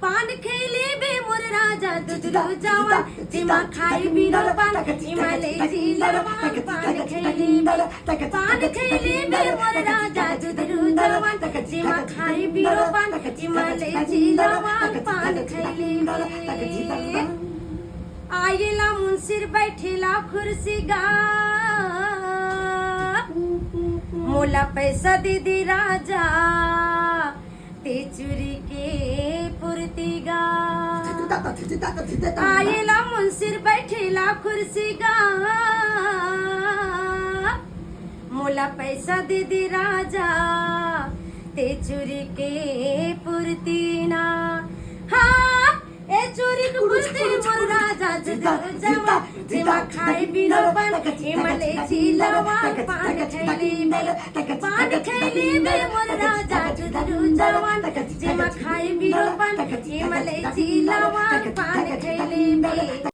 पान खेले बे मोर राजा दुधरू जवान जिमा खाई बिनो पान हिमालय जिलवान पान खेले बे मोर राजा दुधरू जवान जिमा खाई बिनो पान हिमालय जिलवान पान खेले बे आयला मुंसिर बैठेला कुर्सी गा मोला पैसा दे दे राजा ते चुरी के पुरती गा आयला मुंसिर बैठेला कुर्सी गा मोला पैसा दे दे राजा ते चुरी के पुरती ना हाँ ए चोरी के पुरती मोर राजा जवा जिमा खाई बिनो पान हिमालय जिलवान पान खैली बे मोर राजा दुधरू जवान जिमा खाई बिनो पान हिमालय जिलवान पान खैली बे